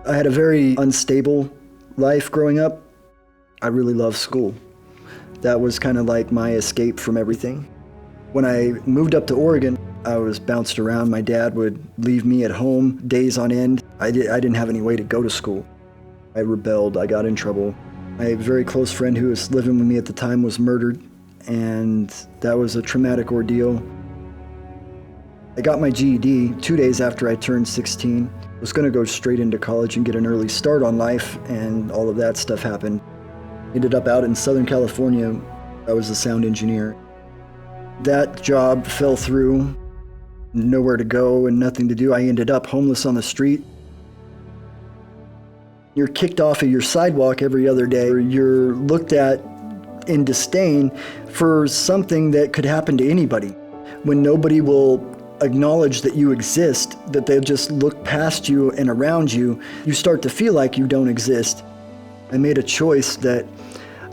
I had a very unstable life growing up. I really loved school. That was kind of like my escape from everything. When I moved up to Oregon, I was bounced around. My dad would leave me at home days on end. I didn't have any way to go to school. I rebelled, I got in trouble. My very close friend who was living with me at the time was murdered, and that was a traumatic ordeal. I got my GED 2 days after I turned 16. I was gonna go straight into college and get an early start on life, and all of that stuff happened. Ended up out in Southern California. I was a sound engineer. That job fell through, nowhere to go and nothing to do. I ended up homeless on the street. You're kicked off of your sidewalk every other day. You're looked at in disdain for something that could happen to anybody. When nobody will acknowledge that you exist, that they'll just look past you and around you, you start to feel like you don't exist. I made a choice that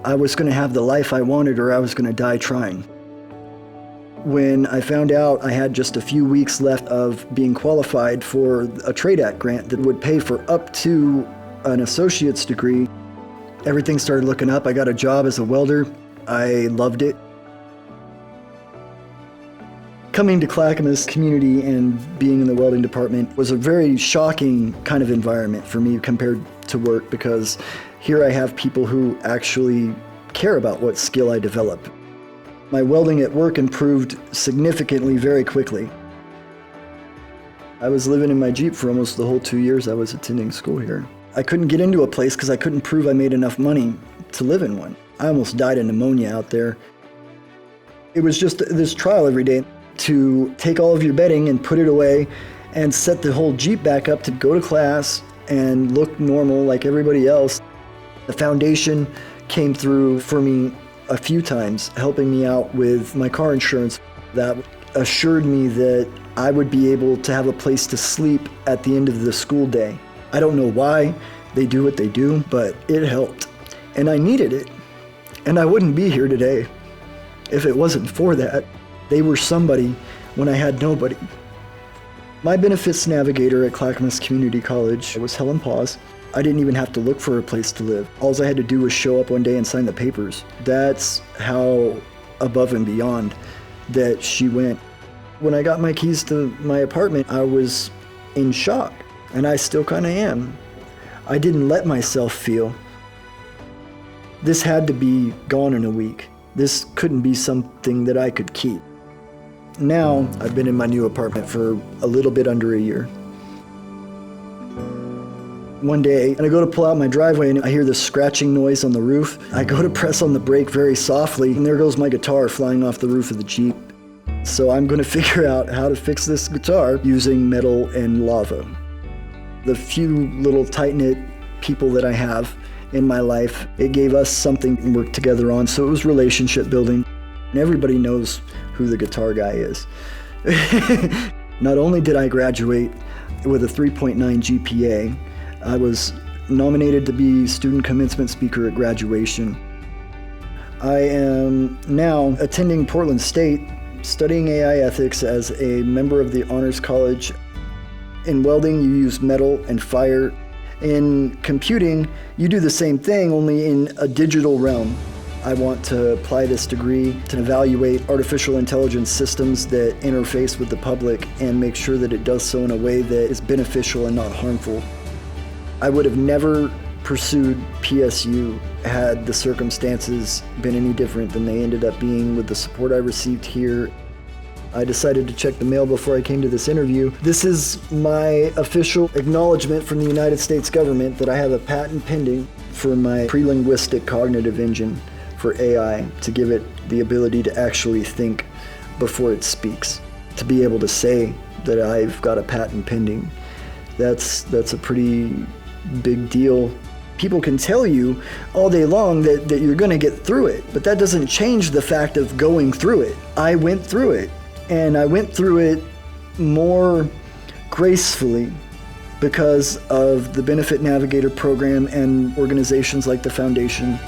I was going to have the life I wanted or I was going to die trying. When I found out I had just a few weeks left of being qualified for a Trade Act grant that would pay for up to an associate's degree, everything started looking up. I got a job as a welder. I loved it. Coming to Clackamas community and being in the welding department was a very shocking kind of environment for me compared to work, because here I have people who actually care about what skill I develop. My welding at work improved significantly very quickly. I was living in my Jeep for almost the whole 2 years I was attending school here. I couldn't get into a place because I couldn't prove I made enough money to live in one. I almost died of pneumonia out there. It was just this trial every day to take all of your bedding and put it away and set the whole Jeep back up to go to class and look normal like everybody else. The foundation came through for me a few times, helping me out with my car insurance. That assured me that I would be able to have a place to sleep at the end of the school day. I don't know why they do what they do, but it helped. And I needed it. And I wouldn't be here today if it wasn't for that. They were somebody when I had nobody. My benefits navigator at Clackamas Community College was Helen Paws. I didn't even have to look for a place to live. All I had to do was show up one day and sign the papers. That's how above and beyond that she went. When I got my keys to my apartment, I was in shock, and I still kind of am. I didn't let myself feel. This had to be gone in a week. This couldn't be something that I could keep. Now, I've been in my new apartment for a little bit under a year. One day, and I go to pull out my driveway and I hear this scratching noise on the roof. I go to press on the brake very softly, and there goes my guitar flying off the roof of the Jeep. So I'm going to figure out how to fix this guitar using metal and lava. The few little tight-knit people that I have in my life, it gave us something to work together on, so it was relationship building. And everybody knows who the guitar guy is. Not only did I graduate with a 3.9 GPA, I was nominated to be student commencement speaker at graduation. I am now attending Portland State, studying AI ethics as a member of the Honors College. In welding, you use metal and fire. In computing, you do the same thing, only in a digital realm. I want to apply this degree to evaluate artificial intelligence systems that interface with the public and make sure that it does so in a way that is beneficial and not harmful. I would have never pursued PSU had the circumstances been any different than they ended up being with the support I received here. I decided to check the mail before I came to this interview. This is my official acknowledgement from the United States government that I have a patent pending for my pre-linguistic cognitive engine for AI, to give it the ability to actually think before it speaks. To be able to say that I've got a patent pending, that's a pretty big deal. People can tell you all day long that you're gonna get through it, but that doesn't change the fact of going through it. I went through it, and I went through it more gracefully because of the Benefit Navigator program and organizations like the Foundation.